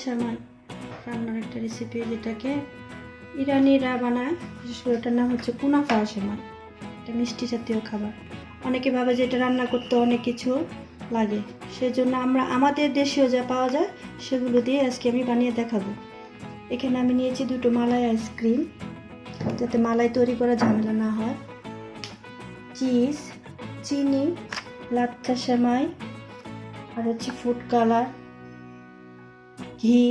সেমাই রান্নার একটা রেসিপি, যেটাকে ইরানিরা বানায়। বিশেষ করে এটার নাম হচ্ছে কুনাফা সেমাই। এটা মিষ্টি জাতীয় খাবার। অনেকে ভাবে যে এটা রান্না করতে অনেক কিছু লাগে, সেজন্য আমরা আমাদের দেশীয় যা পাওয়া যায় সেগুলো দিয়ে আজকে আমি বানিয়ে দেখাবো। এখানে আমি নিয়েছি 2টো মালাই আইসক্রিম, যাতে মালাই তৈরি করা ঝামেলা না হয়, চিজ, চিনি, লাচ্চা সেমাই, আর হচ্ছে ফুড কালার, ঘি।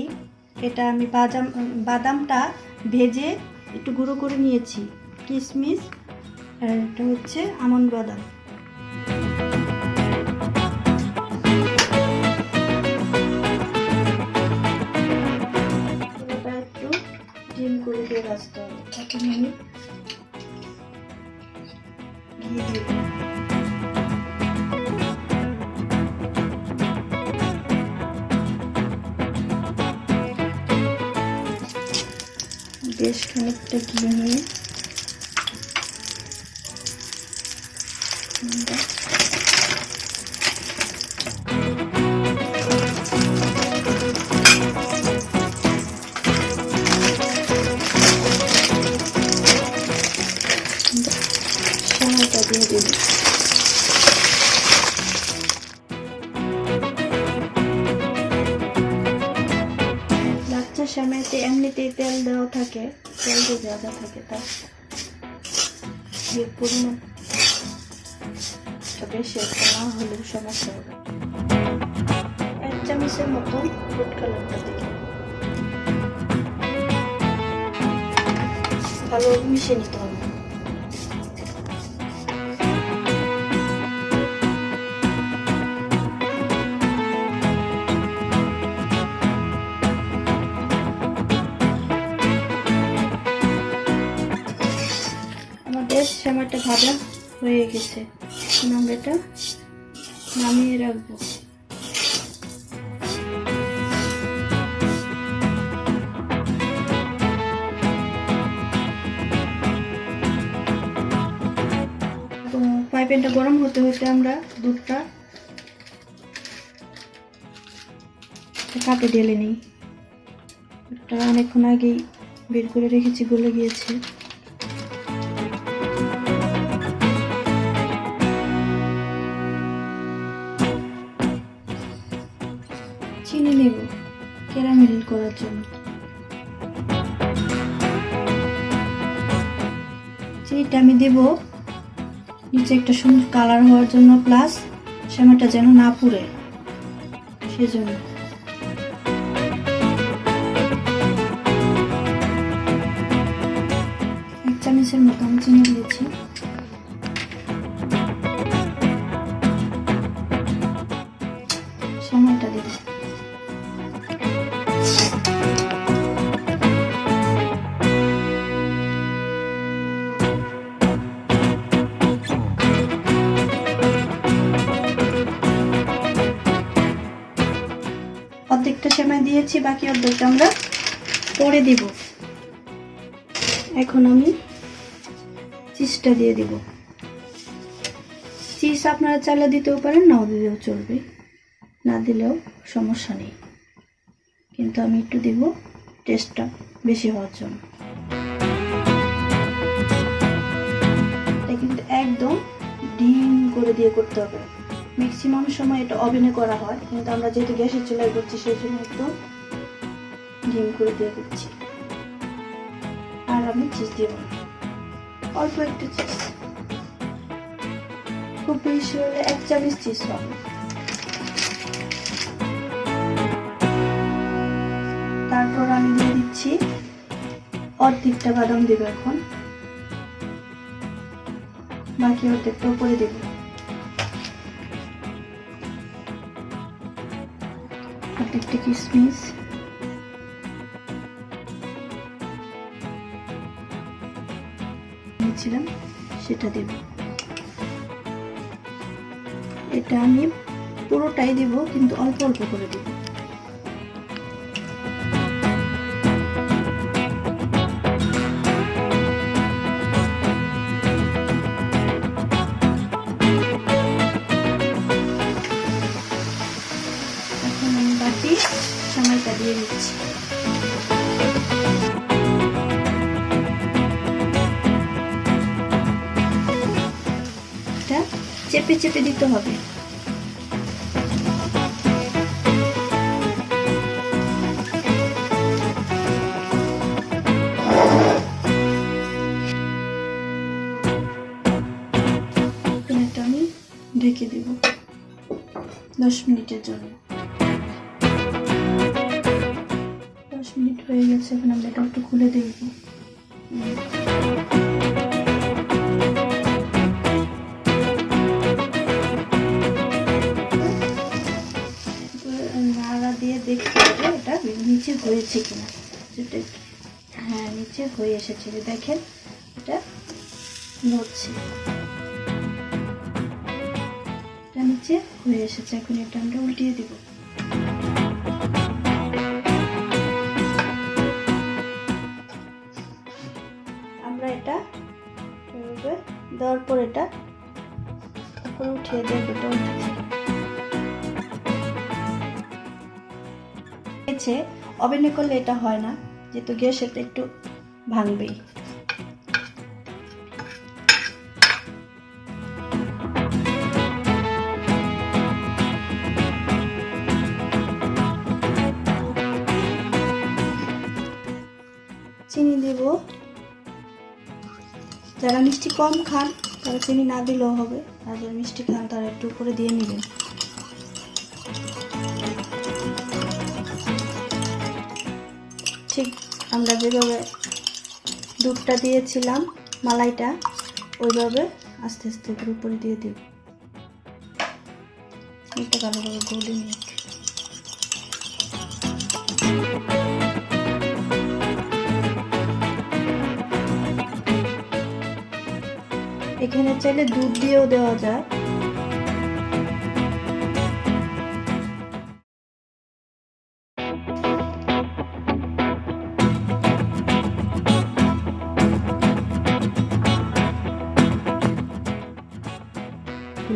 এটা আমি বাদামটা ভেজে একটু গুঁড়ো করে নিয়েছি, কিশমিশ, আর এটা হচ্ছে আমন্ড বাদাম। এটা একটু ডিম করে দিয়ে ভাজতে হবে। এখন আমি ঘি দিয়ে বেশ খানিকটা ঘি নিয়ে সেমাইটা দিয়ে দেব। লাচ্চা সেমাইতে এমনিতেই তেল দেওয়া থাকে, তেল দিয়ে দেওয়া থাকে, তার পরিমাণ বেশি একটা না হলেও সমস্যা হবে। 1 চামচের মতো ফুড কালারটা দিলাম, ভালো মিশিয়ে নিতে হবে। আমাদের সেমাইটা ভাজা হয়ে গেছে, আমরা এটা নামিয়ে রাখবো। ফ্রাই প্যানটা গরম হতে হতে আমরা দুধটা কাপে ঢেলে নিই। এটা অনেকক্ষণ আগেই বের করে রেখেছি, গলে গিয়েছে। চিনি নেব ক্যারামেল করার জন্য। চিনিটা আমি দেব নিচে একটা সুন্দর কালার হওয়ার জন্য, প্লাস সেমাইটা যেন না পুড়ে সেজন্য। 1 চামচের মতো আমি চিনি দিয়েছি। সেমাইটা দেব। অর্ধেকটা সেমাই দিয়েছি, বাকি অর্ধেকটা আমরা পরে দিব। এখন আমি চিজটা দিয়ে দিব। চিজ আপনারা চাইলে দিতেও পারেন, নাও দিলেও চলবে, না দিলেও সমস্যা নেই, কিন্তু আমি একটু দিব টেস্টটা বেশি হওয়ার জন্য। এটা কিন্তু একদম ডিম করে দিয়ে করতে হবে। ম্যাক্সিমাম সময় এটা ওভেনে করা হয়, কিন্তু আমরা যেহেতু গ্যাসের চুলায় করছি সেই জন্য একদম ডিম করে দিয়ে করছি। আর আমি চিজ দিব না, অল্প একটু চিজ, খুব বেশি হলে 1 চামচ চিজ হবে। তারপর আমি দিয়ে দিচ্ছি অর্ধেকটা বাদাম দেব, এখন বাকি অর্ধেকটা উপরে দেব। অর্ধেকটা কিশমিশ, নিয়েছিলাম সেটা দেব। এটা আমি পুরোটাই দিব, কিন্তু অল্প অল্প করে দেব। এখন আমি বাকি সেমাইটা দিয়ে দিচ্ছি। এটা চেপে চেপে দিতে হবে। এটা আমি ঢেকে দেব 10 মিনিটের জন্য। 10 মিনিট হয়ে গেছে, এখন আমরা এটা একটু খুলে দেখব। নাড়া দিয়ে দেখতে হবে এটা নিচে হয়েছে কিনা। হ্যাঁ, নিচে হয়ে এসেছে, দেখেন এটা নড়ছে, এটা নিচে হয়ে এসেছে। এখন এটা আমরা উল্টিয়ে দিব। আমরা এটা দেওয়ার পর এটা উপরে উঠিয়ে দেব। এটা ওভেনে করলে এটা হয় না, যেহেতু গ্যাসেতে একটু ভাঙবেই। চিনি দেব, যারা মিষ্টি কম খান তারা চিনি না দিলেও হবে, আর যারা মিষ্টি খান তারা একটু উপরে দিয়ে নেবেন। ঠিক আমরা যেভাবে দুধটা দিয়েছিলাম, মালাইটা, ওইভাবে আস্তে আস্তে উপরে দিয়ে দিব। এটা ভালোভাবে গলে নিয়ে এখানে চাইলে দুধ দিয়েও দেওয়া যায়।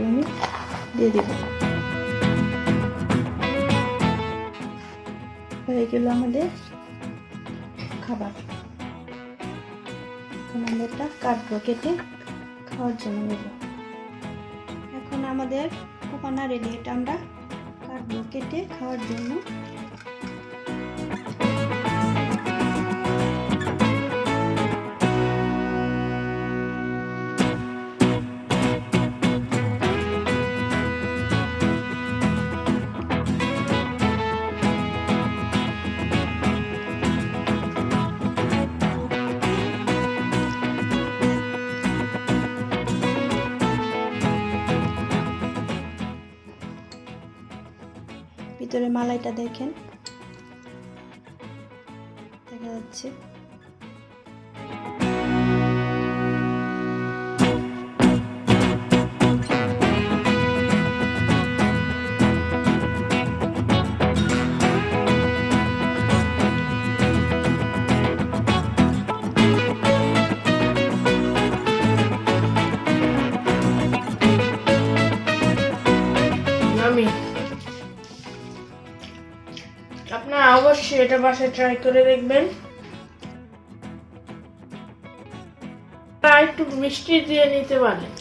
আমি দিয়ে দেব। হয়ে গেল আমাদের খাবার। এখন আমরা এটা কাটবো, কেটে খাওয়ার জন্য নেব। এখন আমাদের কোকোনা রেডি, এটা আমরা কাটবো কেটে খাওয়ার জন্য। ভিতরে মালাইটা দেখেন, দেখা যাচ্ছে। আপনারা অবশ্যই এটা বাসায় ট্রাই করে দেখবেন। একটু মিষ্টি দিয়ে নিতে পারেন।